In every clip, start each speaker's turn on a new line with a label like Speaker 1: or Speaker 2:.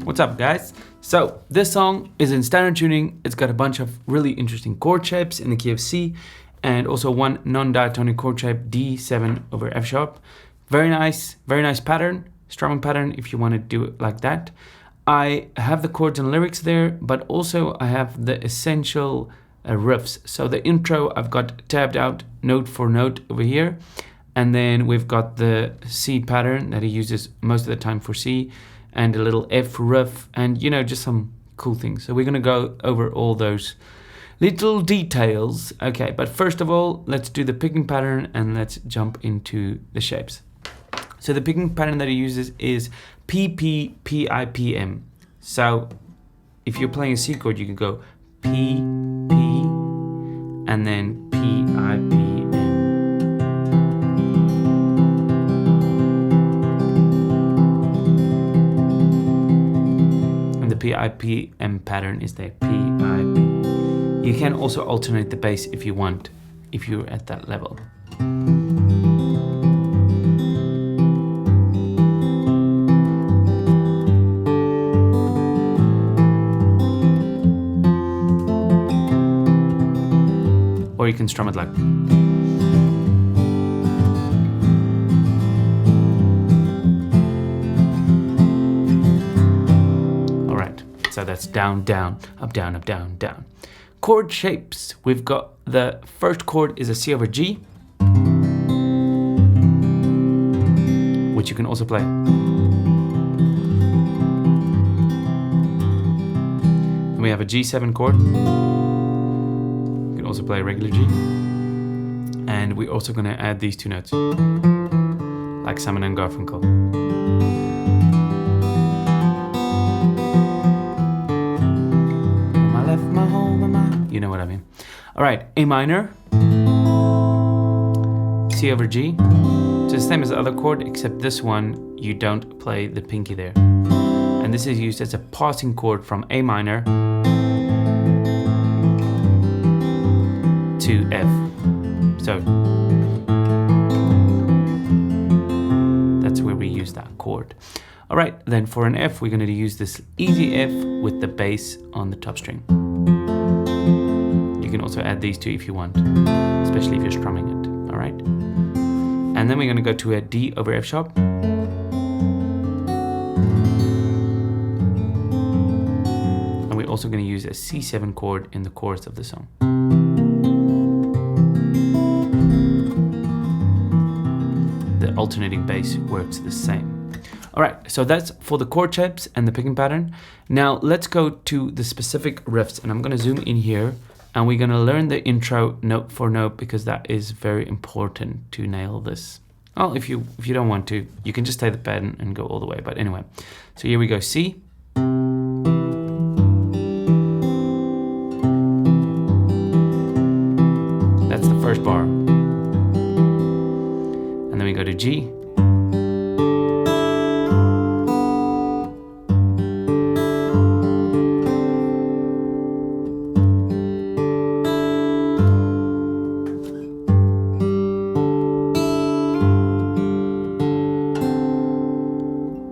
Speaker 1: What's up, guys? So this song is in standard tuning. It's got a bunch of really interesting chord shapes in the key of C, and also one non-diatonic chord shape, D7 over F sharp. Very nice pattern, strumming pattern if you want to do it like that. I have the chords and lyrics there, but also I have the essential riffs. So the intro I've got tabbed out note for note over here, and then we've got the C pattern that he uses most of the time for C, and a little F riff, and you know, just some cool things. So we're gonna go over all those little details. Okay, but first of all, let's do the picking pattern and let's jump into the shapes. So the picking pattern that he uses is PPPIPM. So if you're playing a C chord, you can go P, P, and then PIPM. And the PIPM pattern is the PIP. You can also alternate the bass if you want, if you're at that level. Or you can strum it like. All right, so that's down, down, up, down, up, down, down. Chord shapes. We've got the first chord is a C over G, which you can also play. And we have a G7 chord. Also play a regular G, and we're also going to add these two notes like Simon and Garfunkel. My left, my home, my, you know what I mean. All right, A minor, C over G. It's the same as the other chord, except this one you don't play the pinky there, and this is used as a passing chord from A minor to F. So that's where we use that chord. All right, then for an F, we're going to use this easy F with the bass on the top string. You can also add these two if you want, especially if you're strumming it. All right, and then we're going to go to a D over F sharp. And we're also going to use a C7 chord in the chorus of the song. Alternating bass works the same. All right, so that's for the chord shapes and the picking pattern. Now let's go to the specific riffs, and I'm going to zoom in here, and we're going to learn the intro note for note because that is very important to nail this. Well, if you don't want to, you can just take the pattern and go all the way. But anyway, so here we go. C. That's the first bar. And then we go to G.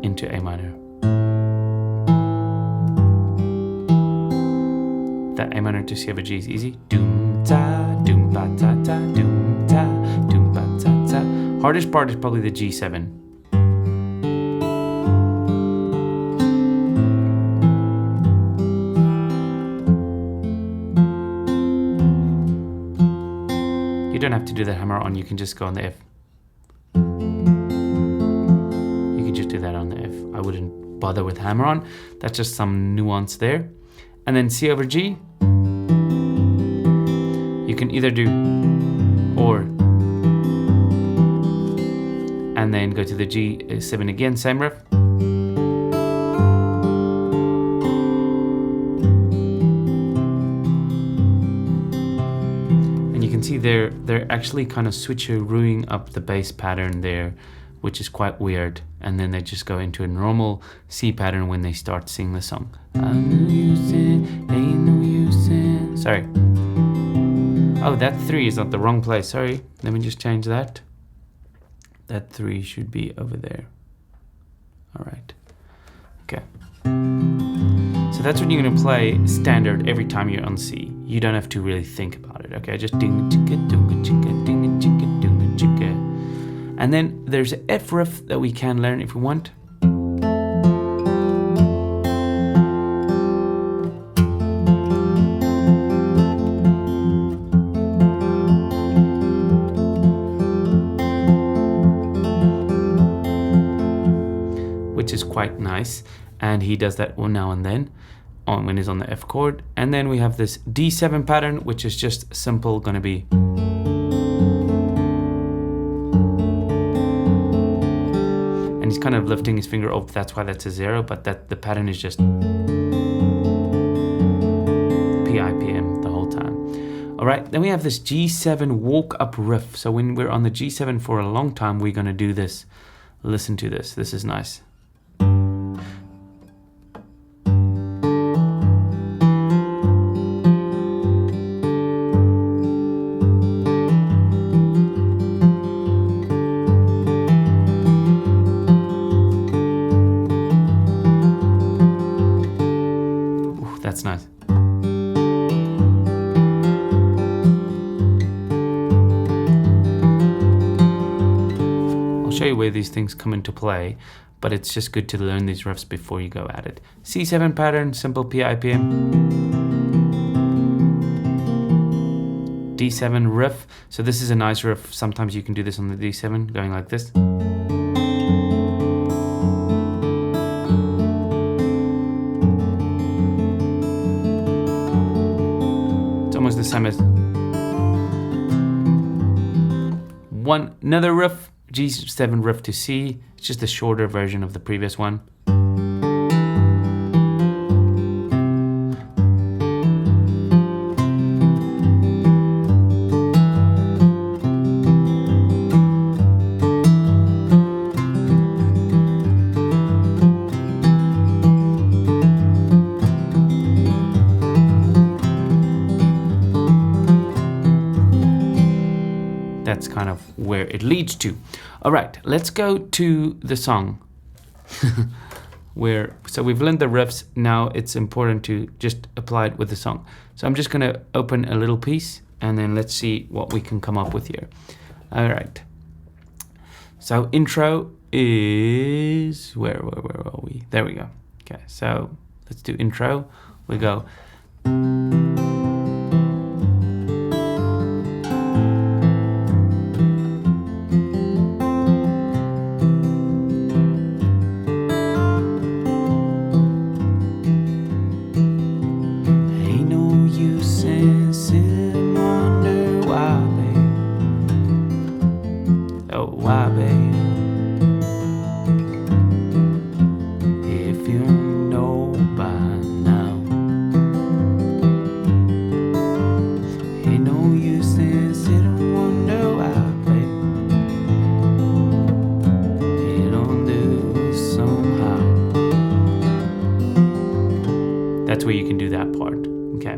Speaker 1: Into A minor. That A minor to C over G is easy. Doom ta, doom ba ta ta, doom ta, doom ba ta ta. Hardest part is probably the G7. You don't have to do the hammer on, you can just go on the F. You can just do that on the F. I wouldn't bother with hammer on. That's just some nuance there. And then C over G. You can either do or. And then go to the G7 again, same riff. And you can see they're actually kind of switcherooing up the bass pattern there, which is quite weird. And then they just go into a normal C pattern when they start singing the song. I know you said, ain't no use in. Sorry. Oh, that 3 is not the wrong place. Sorry. Let me just change that. That 3 should be over there. All right. Okay. that's what you're gonna play standard every time you're on C. You don't have to really think about it, okay? Just ding chicka dunga chicka dinga chicka dunga chicka. And then there's an F riff that we can learn if we want. Which is quite nice, and he does that now and then when he's on the F chord. And then we have this D7 pattern, which is just simple, gonna be and he's kind of lifting his finger up, that's why that's a 0, but that the pattern is just PIPM the whole time. All right, then we have this G7 walk up riff. So when we're on the G7 for a long time, we're gonna do this. Listen to this, this is nice. That's nice. I'll show you where these things come into play, but it's just good to learn these riffs before you go at it. C7 pattern, simple PIPM. D7 riff. So this is a nice riff. Sometimes you can do this on the D7, going like this. Almost the same as another riff, G7 riff to C. It's just a shorter version of the previous one. That's kind of where it leads to. All right, let's go to the song. So we've learned the riffs. Now it's important to just apply it with the song. So I'm just gonna open a little piece and then let's see what we can come up with here. All right. So intro is, where are we? There we go. Okay, so let's do intro. We go. Why, babe? If you know by now, ain't no use in sitting and wonder why, babe. It'll do somehow. That's where you can do that part. Okay.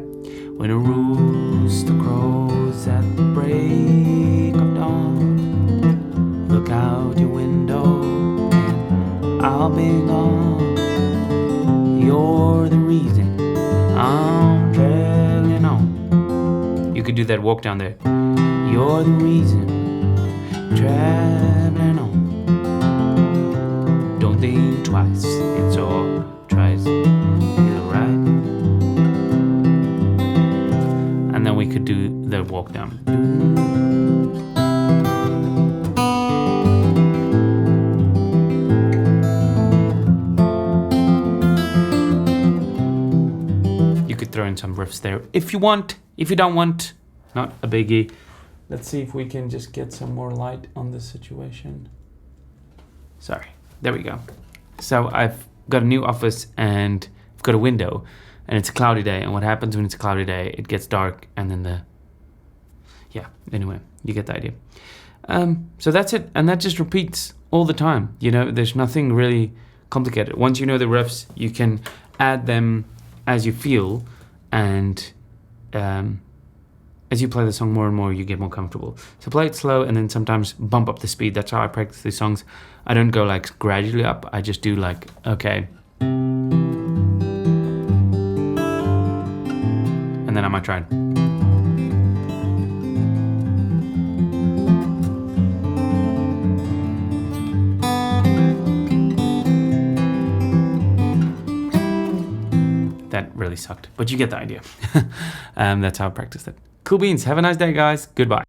Speaker 1: When a rooster crows at the break of dawn, look out your window and I'll be gone. You're the reason I'm traveling on. You could do that walk down there. You're the reason traveling on. Don't think twice, it's all tries. Is it right? And then we could do the walk down. Throw in some riffs there if you want. If you don't want, not a biggie. Let's see if we can just get some more light on this situation. Sorry, there we go. So I've got a new office and I've got a window and it's a cloudy day, and what happens when it's a cloudy day, it gets dark and then anyway, you get the idea. So that's it, and that just repeats all the time. You know, there's nothing really complicated. Once you know the riffs, you can add them as you feel. And as you play the song more and more, you get more comfortable. So play it slow and then sometimes bump up the speed. That's how I practice these songs. I don't go like gradually up. I just do like, okay. then I might try it. That really sucked, but you get the idea. That's how I practiced it. Cool beans. Have a nice day, guys. Goodbye.